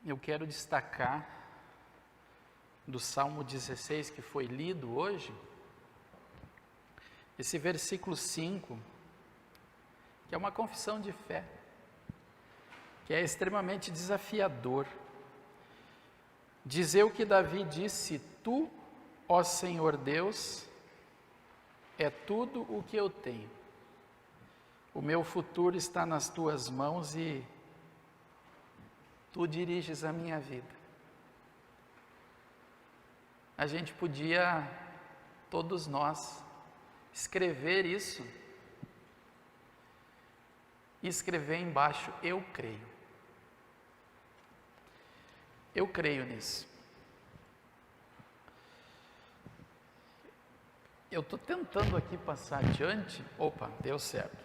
eu quero destacar do Salmo 16 que foi lido hoje, esse versículo 5, que é uma confissão de fé, que é extremamente desafiador. Dizer o que Davi disse: Tu, ó Senhor Deus, é tudo o que eu tenho. O meu futuro está nas tuas mãos e tu diriges a minha vida. A gente podia, todos nós, escrever isso e escrever embaixo: eu creio. Eu creio nisso. Eu estou tentando aqui passar adiante. Opa, deu certo.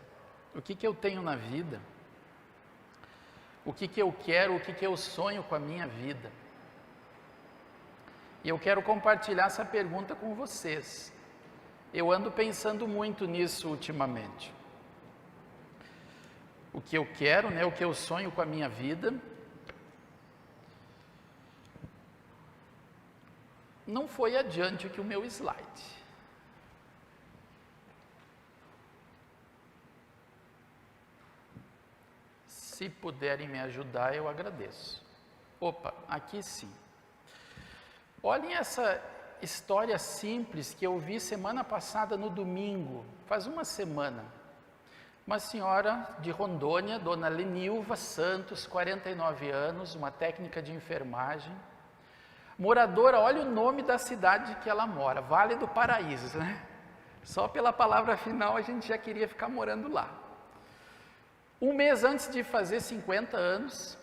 O que eu tenho na vida? O que eu quero? O que eu sonho com a minha vida? E eu quero compartilhar essa pergunta com vocês. Eu ando pensando muito nisso ultimamente. O que eu quero, né? O que eu sonho com a minha vida? Não foi adiante que o meu slide. Se puderem me ajudar, eu agradeço. Opa, aqui sim. Olhem essa história simples que eu vi semana passada no domingo, faz uma semana. Uma senhora de Rondônia, dona Lenilva Santos, 49 anos, uma técnica de enfermagem. Moradora, olha o nome da cidade que ela mora, Vale do Paraíso, né? Só pela palavra final a gente já queria ficar morando lá. Um mês antes de fazer 50 anos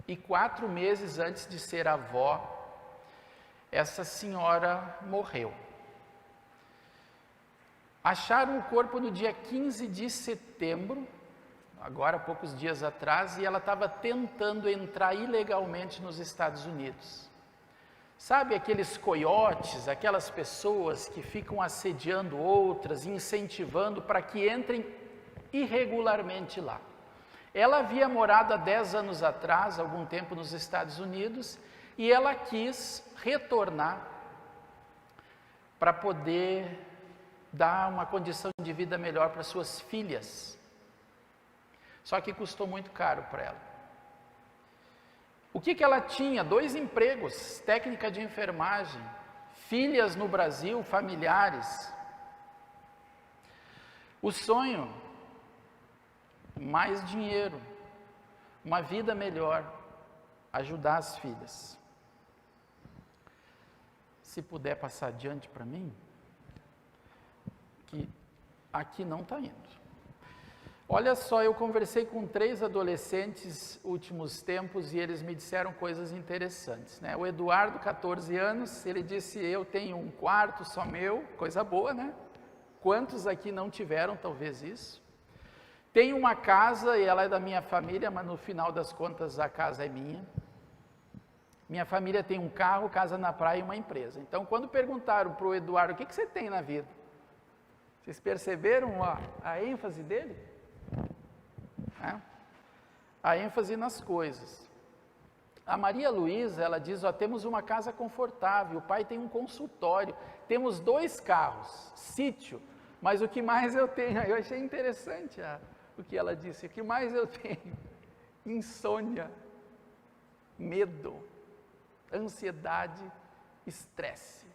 e 4 meses antes de ser avó, essa senhora morreu. Acharam o corpo no dia 15 de setembro, agora há poucos dias atrás, e ela estava tentando entrar ilegalmente nos Estados Unidos. Sabe aqueles coiotes, aquelas pessoas que ficam assediando outras, incentivando para que entrem irregularmente lá. Ela havia morado há 10 anos atrás, algum tempo nos Estados Unidos, e ela quis retornar para poder dar uma condição de vida melhor para suas filhas. Só que custou muito caro para ela. O que ela tinha? 2 empregos, técnica de enfermagem, filhas no Brasil, familiares. O sonho: mais dinheiro, uma vida melhor, ajudar as filhas. Se puder passar adiante para mim, que aqui não está indo. Olha só, eu conversei com 3 adolescentes últimos tempos e eles me disseram coisas interessantes, né? O Eduardo, 14 anos, ele disse: eu tenho um quarto só meu, coisa boa, né? Quantos aqui não tiveram talvez isso? Tenho uma casa e ela é da minha família, mas no final das contas a casa é minha. Minha família tem um carro, casa na praia e uma empresa. Então, quando perguntaram para o Eduardo: o que você tem na vida? Vocês perceberam a ênfase dele? A ênfase nas coisas. A Maria Luísa, ela diz: temos uma casa confortável, o pai tem um consultório, temos 2 carros, sítio, mas o que mais eu tenho? Eu achei interessante o que ela disse: o que mais eu tenho? Insônia, medo, ansiedade, estresse.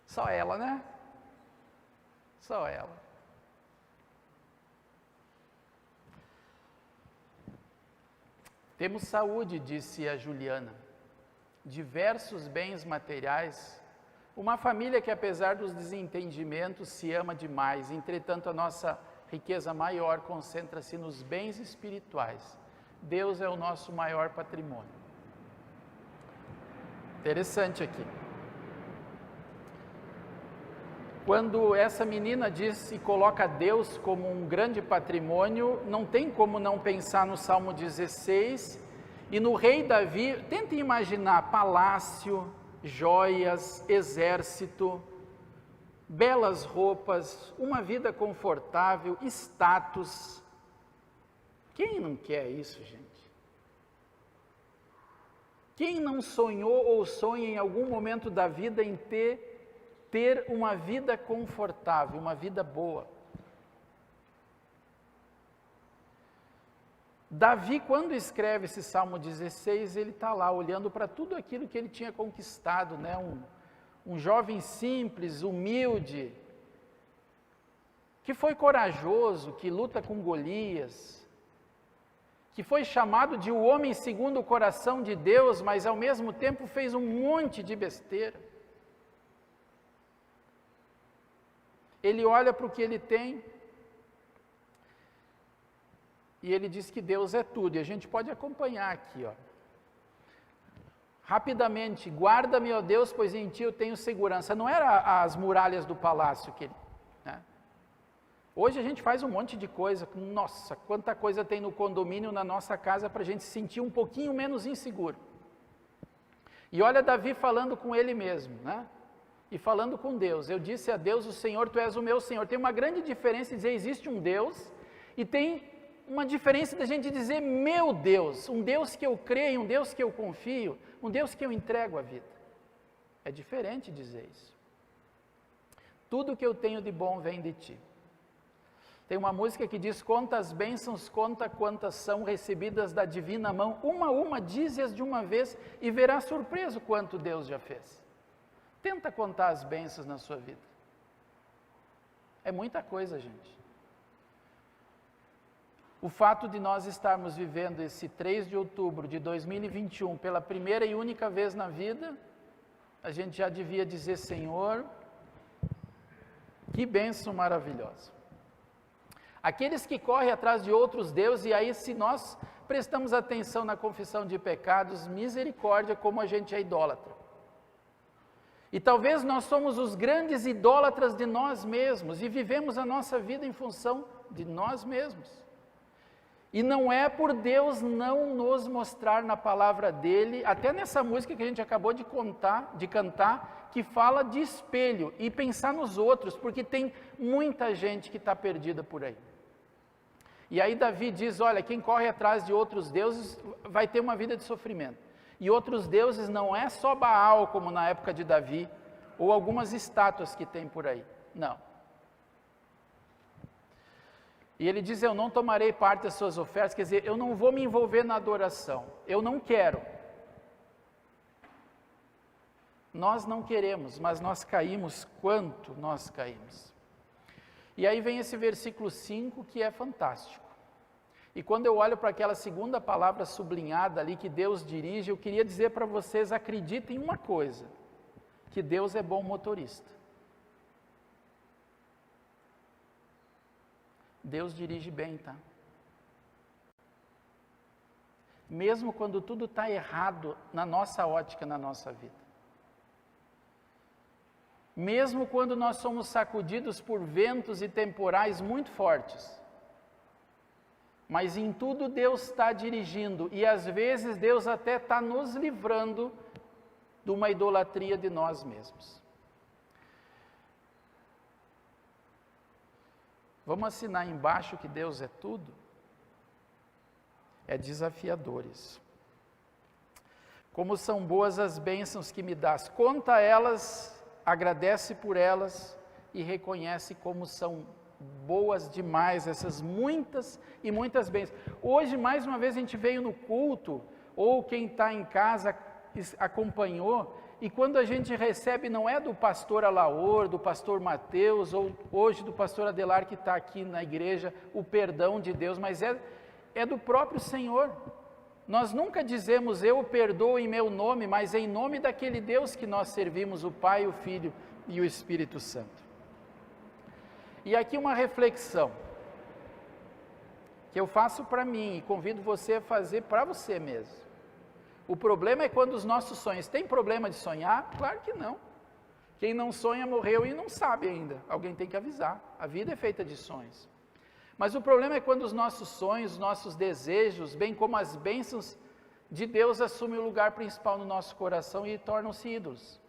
Só ela, né? Só ela. Temos saúde, disse a Juliana, diversos bens materiais, uma família que, apesar dos desentendimentos, se ama demais. Entretanto, a nossa riqueza maior concentra-se nos bens espirituais. Deus é o nosso maior patrimônio. Interessante aqui. Quando essa menina diz e coloca Deus como um grande patrimônio, não tem como não pensar no Salmo 16 e no rei Davi. Tentem imaginar palácio, joias, exército, belas roupas, uma vida confortável, status. Quem não quer isso, gente? Quem não sonhou ou sonha em algum momento da vida em ter uma vida confortável, uma vida boa? Davi, quando escreve esse Salmo 16, ele está lá olhando para tudo aquilo que ele tinha conquistado, né? Um jovem simples, humilde, que foi corajoso, que luta com Golias, que foi chamado de o homem segundo o coração de Deus, mas ao mesmo tempo fez um monte de besteira. Ele olha para o que ele tem e ele diz que Deus é tudo, e a gente pode acompanhar aqui, ó. Rapidamente, guarda-me, ó Deus, pois em ti eu tenho segurança. Não era as muralhas do palácio que ele, né? Hoje a gente faz um monte de coisa, nossa, quanta coisa tem no condomínio, na nossa casa, para a gente se sentir um pouquinho menos inseguro. E olha Davi falando com ele mesmo, né? E falando com Deus. Eu disse a Deus, o Senhor, tu és o meu Senhor. Tem uma grande diferença em dizer existe um Deus, e tem uma diferença da gente dizer meu Deus, um Deus que eu creio, um Deus que eu confio, um Deus que eu entrego a vida. É diferente dizer isso. Tudo que eu tenho de bom vem de ti. Tem uma música que diz, conta as bênçãos, conta quantas são recebidas da divina mão, uma a uma, dize-as de uma vez e verá surpreso quanto Deus já fez. Tenta contar as bênçãos na sua vida. É muita coisa, gente. O fato de nós estarmos vivendo esse 3 de outubro de 2021 pela primeira e única vez na vida, a gente já devia dizer, Senhor, que bênção maravilhosa. Aqueles que correm atrás de outros deuses, e aí se nós prestamos atenção na confissão de pecados, misericórdia, como a gente é idólatra. E talvez nós somos os grandes idólatras de nós mesmos, e vivemos a nossa vida em função de nós mesmos. E não é por Deus não nos mostrar na palavra dele, até nessa música que a gente acabou de cantar, que fala de espelho e pensar nos outros, porque tem muita gente que está perdida por aí. E aí Davi diz, olha, quem corre atrás de outros deuses vai ter uma vida de sofrimento. E outros deuses não é só Baal, como na época de Davi, ou algumas estátuas que tem por aí, não. E ele diz, eu não tomarei parte das suas ofertas, quer dizer, eu não vou me envolver na adoração, eu não quero. Nós não queremos, mas nós caímos, quanto nós caímos. E aí vem esse versículo 5 que é fantástico. E quando eu olho para aquela segunda palavra sublinhada ali que Deus dirige, eu queria dizer para vocês, acreditem em uma coisa, que Deus é bom motorista. Deus dirige bem, tá? Mesmo quando tudo está errado na nossa ótica, na nossa vida. Mesmo quando nós somos sacudidos por ventos e temporais muito fortes. Mas em tudo Deus está dirigindo e às vezes Deus até está nos livrando de uma idolatria de nós mesmos. Vamos assinar embaixo que Deus é tudo? É desafiador isso. Como são boas as bênçãos que me dás. Conta elas, agradece por elas e reconhece como são boas demais essas muitas e muitas bênçãos. Hoje, mais uma vez, a gente veio no culto, ou quem está em casa acompanhou, e quando a gente recebe, não é do pastor Alaor, do pastor Mateus, ou hoje do pastor Adelar que está aqui na igreja, o perdão de Deus, mas é do próprio Senhor. Nós nunca dizemos, eu perdoo em meu nome, mas em nome daquele Deus que nós servimos, o Pai, o Filho e o Espírito Santo. E aqui uma reflexão, que eu faço para mim e convido você a fazer para você mesmo. O problema é quando os nossos sonhos, tem problema de sonhar? Claro que não. Quem não sonha morreu e não sabe ainda, alguém tem que avisar, a vida é feita de sonhos. Mas o problema é quando os nossos sonhos, os nossos desejos, bem como as bênçãos de Deus assumem o lugar principal no nosso coração e tornam-se ídolos.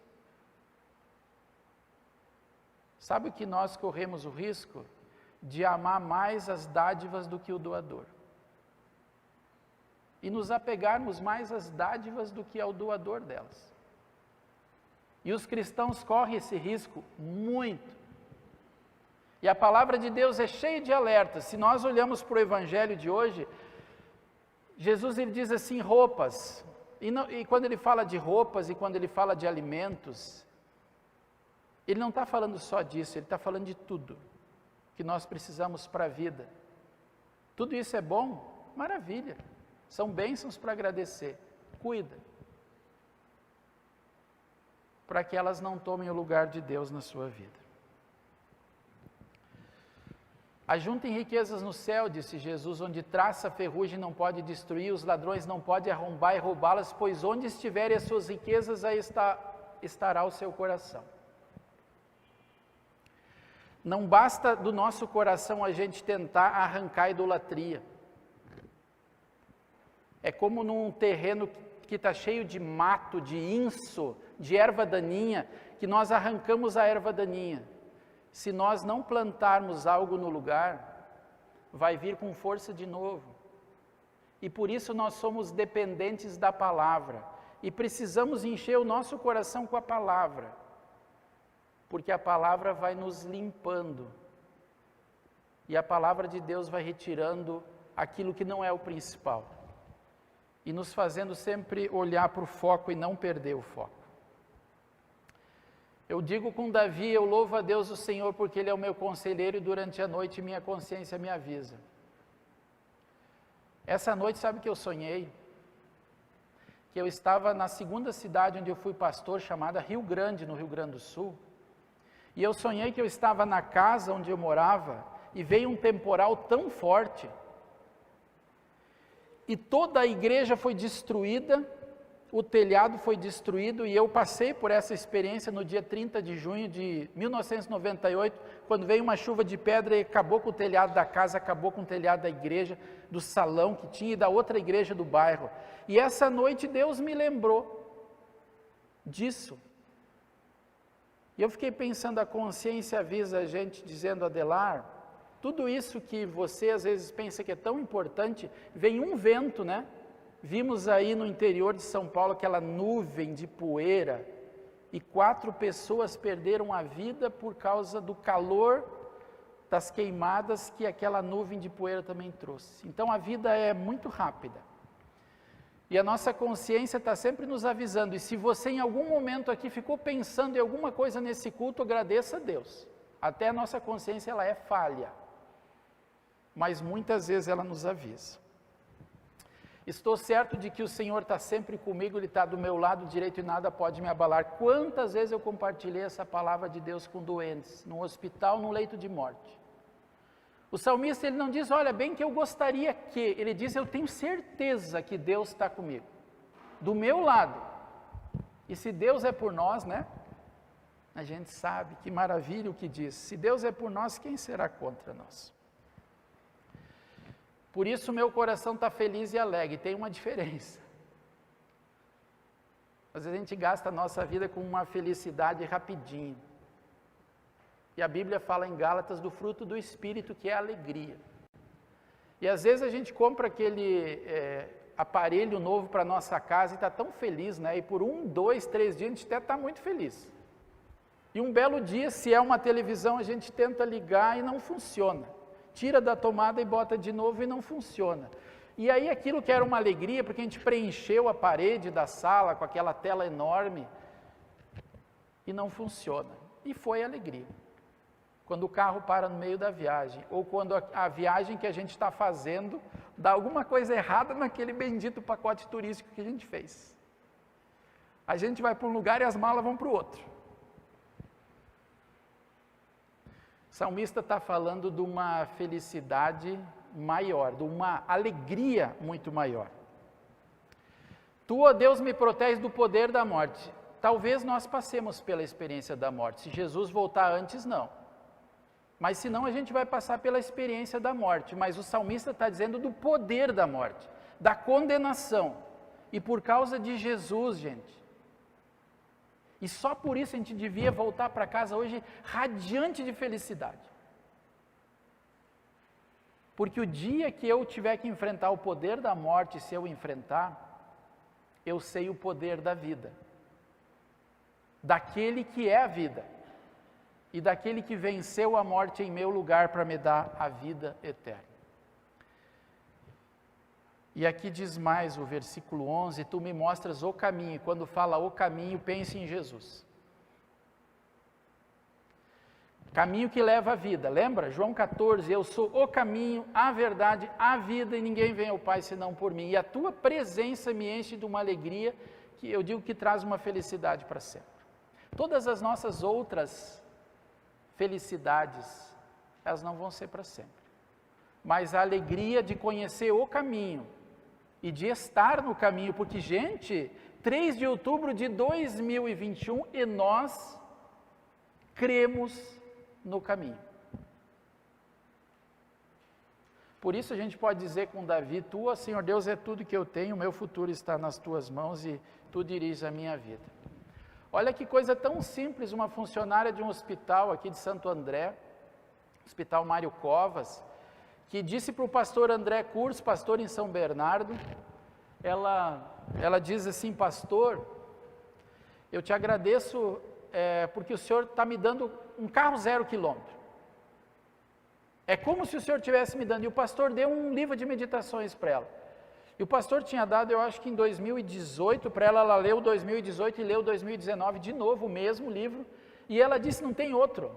Sabe que nós corremos o risco de amar mais as dádivas do que o doador. e nos apegarmos mais às dádivas do que ao doador delas. E os cristãos correm esse risco muito. E a palavra de Deus é cheia de alertas. Se nós olhamos para o evangelho de hoje, Jesus ele diz assim, roupas. E quando ele fala de roupas e quando ele fala de alimentos, ele não está falando só disso, ele está falando de tudo que nós precisamos para a vida. Tudo isso é bom? Maravilha. São bênçãos para agradecer. Cuida. Para que elas não tomem o lugar de Deus na sua vida. Ajuntem riquezas no céu, disse Jesus, onde traça a ferrugem não pode destruir, os ladrões não podem arrombar e roubá-las, pois onde estiverem as suas riquezas, aí estará o seu coração. Não basta do nosso coração a gente tentar arrancar a idolatria. É como num terreno que está cheio de mato, de inso, de erva daninha, que nós arrancamos a erva daninha. Se nós não plantarmos algo no lugar, vai vir com força de novo. E por isso nós somos dependentes da palavra. E precisamos encher o nosso coração com a palavra. Porque a palavra vai nos limpando. E a palavra de Deus vai retirando aquilo que não é o principal. E nos fazendo sempre olhar para o foco e não perder o foco. Eu digo com Davi, eu louvo a Deus o Senhor porque Ele é o meu conselheiro e durante a noite minha consciência me avisa. Essa noite sabe o que eu sonhei? Que eu estava na segunda cidade onde eu fui pastor, chamada Rio Grande, no Rio Grande do Sul. E eu sonhei que eu estava na casa onde eu morava e veio um temporal tão forte e toda a igreja foi destruída, o telhado foi destruído e eu passei por essa experiência no dia 30 de junho de 1998, quando veio uma chuva de pedra e acabou com o telhado da casa, acabou com o telhado da igreja, do salão que tinha e da outra igreja do bairro. E essa noite Deus me lembrou disso. E eu fiquei pensando, a consciência avisa a gente, dizendo, Adelar, tudo isso que você às vezes pensa que é tão importante, vem um vento, né? Vimos aí no interior de São Paulo aquela nuvem de poeira e 4 pessoas perderam a vida por causa do calor das queimadas que aquela nuvem de poeira também trouxe. Então a vida é muito rápida. E a nossa consciência está sempre nos avisando. E se você em algum momento aqui ficou pensando em alguma coisa nesse culto, agradeça a Deus. Até a nossa consciência ela é falha. Mas muitas vezes ela nos avisa. Estou certo de que o Senhor está sempre comigo, Ele está do meu lado direito e nada pode me abalar. Quantas vezes eu compartilhei essa palavra de Deus com doentes, num hospital, num leito de morte. O salmista, ele não diz, olha, bem que eu gostaria que, ele diz, eu tenho certeza que Deus está comigo, do meu lado. E se Deus é por nós, né? A gente sabe, que maravilha o que diz. Se Deus é por nós, quem será contra nós? Por isso o meu coração está feliz e alegre, tem uma diferença. Às vezes a gente gasta a nossa vida com uma felicidade rapidinho. E a Bíblia fala em Gálatas do fruto do Espírito, que é a alegria. E às vezes a gente compra aquele aparelho novo para a nossa casa e está tão feliz, né? E por 1, 2, 3 dias a gente até está muito feliz. E um belo dia, se é uma televisão, a gente tenta ligar e não funciona. Tira da tomada e bota de novo e não funciona. E aí aquilo que era uma alegria, porque a gente preencheu a parede da sala com aquela tela enorme, e não funciona. E foi alegria. Quando o carro para no meio da viagem, ou quando a viagem que a gente está fazendo, dá alguma coisa errada naquele bendito pacote turístico que a gente fez. A gente vai para um lugar e as malas vão para o outro. O salmista está falando de uma felicidade maior, de uma alegria muito maior. Tu, ó Deus, me proteges do poder da morte. Talvez nós passemos pela experiência da morte. Se Jesus voltar antes, não. Mas se não, a gente vai passar pela experiência da morte. Mas o salmista está dizendo do poder da morte, da condenação. E por causa de Jesus, gente. E só por isso a gente devia voltar para casa hoje radiante de felicidade. Porque o dia que eu tiver que enfrentar o poder da morte, se eu enfrentar, eu sei o poder da vida, daquele que é a vida, e daquele que venceu a morte em meu lugar para me dar a vida eterna. E aqui diz mais o versículo 11, tu me mostras o caminho. Quando fala o caminho, pense em Jesus. Caminho que leva à vida, lembra? João 14, eu sou o caminho, a verdade, a vida, e ninguém vem ao Pai senão por mim. E a tua presença me enche de uma alegria, que eu digo que traz uma felicidade para sempre. Todas as nossas outras felicidades, elas não vão ser para sempre. Mas a alegria de conhecer o caminho, e de estar no caminho, porque, gente, 3 de outubro de 2021, e nós cremos no caminho. Por isso a gente pode dizer com Davi, tu, ó Senhor Deus, é tudo que eu tenho, o meu futuro está nas tuas mãos e tu diriges a minha vida. Olha que coisa tão simples, uma funcionária de um hospital aqui de Santo André, Hospital Mário Covas, que disse para o pastor André Curso, pastor em São Bernardo, ela diz assim, pastor, eu te agradeço porque o senhor está me dando um carro 0 quilômetro. É como se o senhor estivesse me dando, e o pastor deu um livro de meditações para ela. E o pastor tinha dado, eu acho que em 2018, para ela, ela leu 2018 e leu 2019 de novo, o mesmo livro, e ela disse, não tem outro.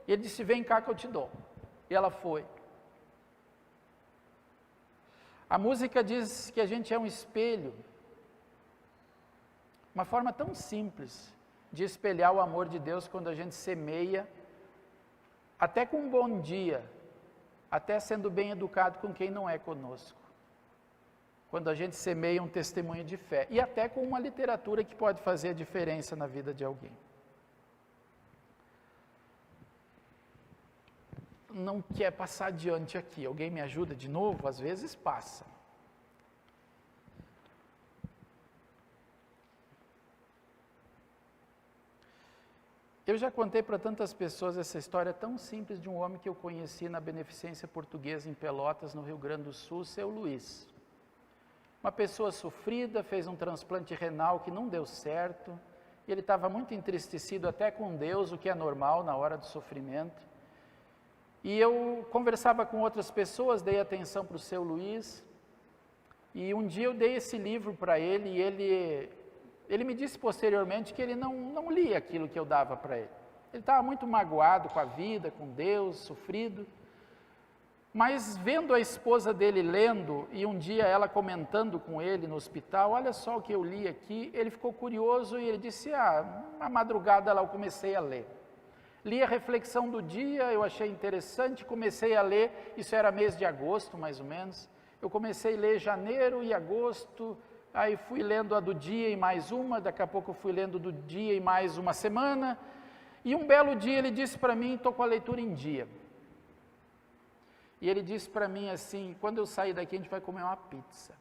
E ele disse, vem cá que eu te dou. E ela foi. A música diz que a gente é um espelho, uma forma tão simples de espelhar o amor de Deus quando a gente semeia, até com um bom dia, até sendo bem educado com quem não é conosco. Quando a gente semeia um testemunho de fé, e até com uma literatura que pode fazer a diferença na vida de alguém. Não quer passar adiante aqui, alguém me ajuda de novo? Às vezes passa. Eu já contei para tantas pessoas essa história tão simples de um homem que eu conheci na Beneficência Portuguesa em Pelotas, no Rio Grande do Sul, seu Luiz. Uma pessoa sofrida, fez um transplante renal que não deu certo, e ele estava muito entristecido até com Deus, o que é normal na hora do sofrimento. E eu conversava com outras pessoas, dei atenção para o seu Luiz, e um dia eu dei esse livro para ele, e ele me disse posteriormente que ele não lia aquilo que eu dava para ele. Ele estava muito magoado com a vida, com Deus, sofrido, mas vendo a esposa dele lendo, e um dia ela comentando com ele no hospital, olha só o que eu li aqui, ele ficou curioso e ele disse, na madrugada lá eu comecei a ler. Li a reflexão do dia, eu achei interessante, comecei a ler, isso era mês de agosto mais ou menos, eu comecei a ler janeiro e agosto, aí fui lendo a do dia e mais uma, daqui a pouco eu fui lendo do dia e mais uma semana, e um belo dia ele disse para mim, estou com a leitura em dia. E ele disse para mim assim, quando eu sair daqui a gente vai comer uma pizza.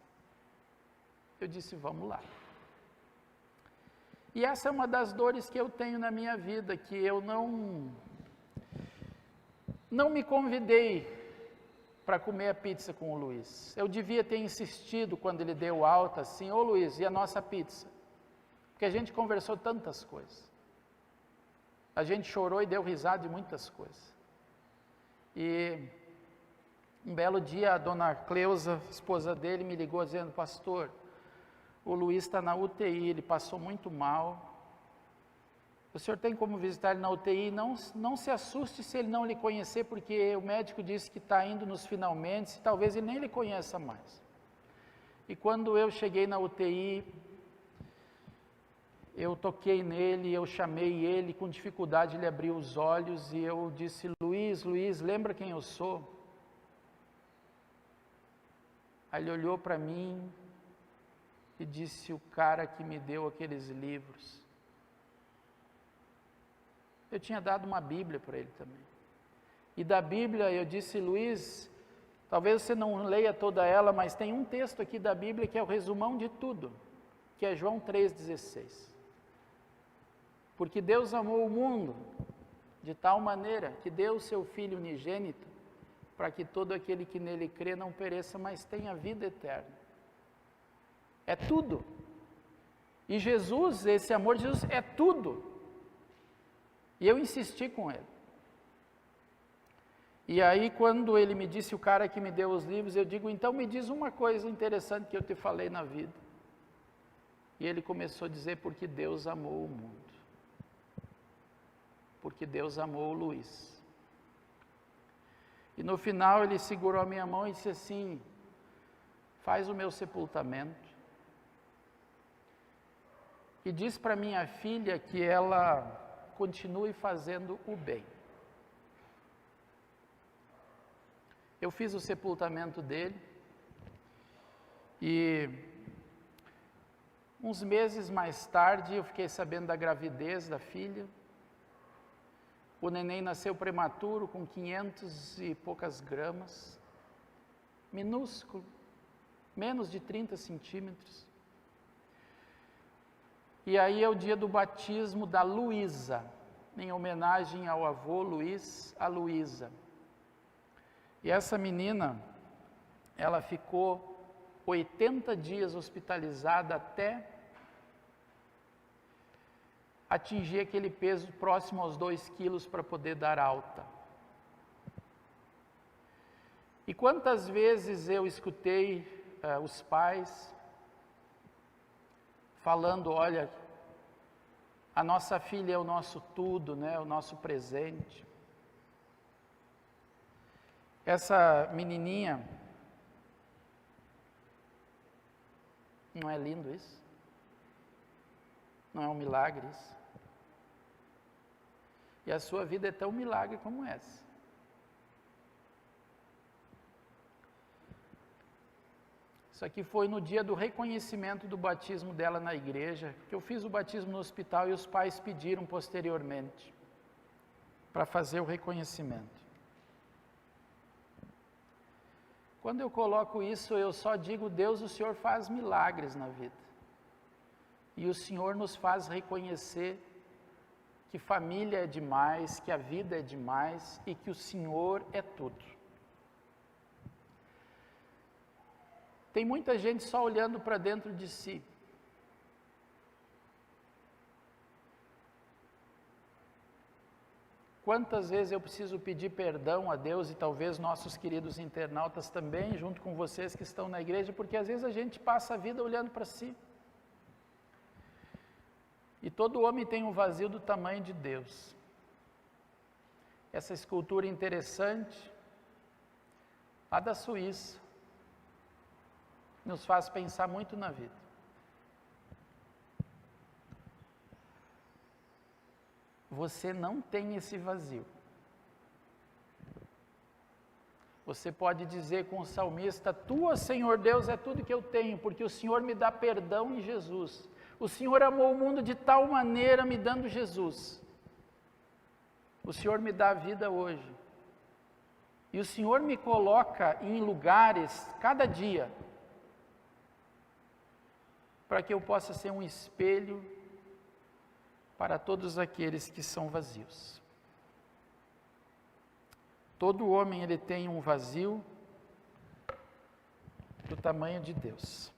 Eu disse, vamos lá. E essa é uma das dores que eu tenho na minha vida, que eu não me convidei para comer a pizza com o Luiz. Eu devia ter insistido quando ele deu alta assim, ô Luiz, e a nossa pizza? Porque a gente conversou tantas coisas. A gente chorou e deu risada de muitas coisas. E um belo dia a dona Cleusa, esposa dele, me ligou dizendo, pastor, o Luiz está na UTI, ele passou muito mal. O senhor tem como visitar ele na UTI? Não se assuste se ele não lhe conhecer, porque o médico disse que está indo nos finalmente, e talvez ele nem lhe conheça mais. E quando eu cheguei na UTI, eu toquei nele, eu chamei ele, com dificuldade ele abriu os olhos, e eu disse, Luiz, lembra quem eu sou? Aí ele olhou para mim e disse, o cara que me deu aqueles livros. Eu tinha dado uma Bíblia para ele também. E da Bíblia eu disse, Luiz, talvez você não leia toda ela, mas tem um texto aqui da Bíblia que é o resumão de tudo, que é João 3,16. Porque Deus amou o mundo de tal maneira que deu o seu Filho unigênito, para que todo aquele que nele crê não pereça, mas tenha vida eterna. É tudo. E Jesus, esse amor de Jesus é tudo. E eu insisti com ele. E aí quando ele me disse, o cara que me deu os livros, eu digo, então me diz uma coisa interessante que eu te falei na vida. E ele começou a dizer, porque Deus amou o mundo. Porque Deus amou o Luiz. E no final ele segurou a minha mão e disse assim, faz o meu sepultamento. E diz para minha filha que ela continue fazendo o bem. Eu fiz o sepultamento dele e uns meses mais tarde eu fiquei sabendo da gravidez da filha. O neném nasceu prematuro com 500 e poucas gramas, minúsculo, menos de 30 centímetros. E aí é o dia do batismo da Luísa, em homenagem ao avô Luiz, a Luísa. E essa menina, ela ficou 80 dias hospitalizada até atingir aquele peso próximo aos 2 quilos para poder dar alta. E quantas vezes eu escutei os pais falando, olha, a nossa filha é o nosso tudo, né, o nosso presente. Essa menininha, não é lindo isso? Não é um milagre isso? E a sua vida é tão milagre como essa. Isso aqui foi no dia do reconhecimento do batismo dela na igreja, que eu fiz o batismo no hospital e os pais pediram posteriormente para fazer o reconhecimento. Quando eu coloco isso, eu só digo, Deus, o Senhor faz milagres na vida. E o Senhor nos faz reconhecer que família é demais, que a vida é demais e que o Senhor é tudo. Tem muita gente só olhando para dentro de si. Quantas vezes eu preciso pedir perdão a Deus e talvez nossos queridos internautas também, junto com vocês que estão na igreja, porque às vezes a gente passa a vida olhando para si. E todo homem tem um vazio do tamanho de Deus. Essa escultura interessante, lá da Suíça, nos faz pensar muito na vida. Você não tem esse vazio. Você pode dizer com o salmista, tua, Senhor Deus, é tudo que eu tenho, porque o Senhor me dá perdão em Jesus. O Senhor amou o mundo de tal maneira, me dando Jesus. O Senhor me dá a vida hoje. E o Senhor me coloca em lugares, cada dia, para que eu possa ser um espelho para todos aqueles que são vazios. Todo homem, ele tem um vazio do tamanho de Deus.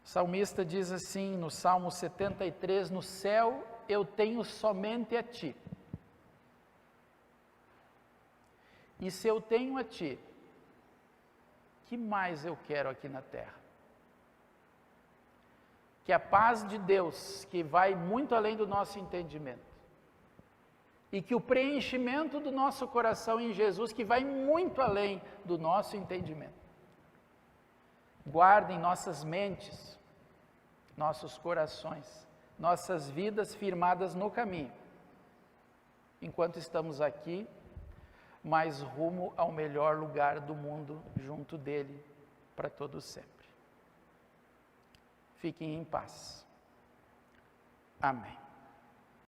O salmista diz assim, no Salmo 73, no céu eu tenho somente a Ti. E se eu tenho a Ti, que mais eu quero aqui na terra? Que a paz de Deus, que vai muito além do nosso entendimento, e que o preenchimento do nosso coração em Jesus, que vai muito além do nosso entendimento, guardem nossas mentes, nossos corações, nossas vidas firmadas no caminho, enquanto estamos aqui, mas rumo ao melhor lugar do mundo, junto dele, para todo sempre. Fiquem em paz. Amém.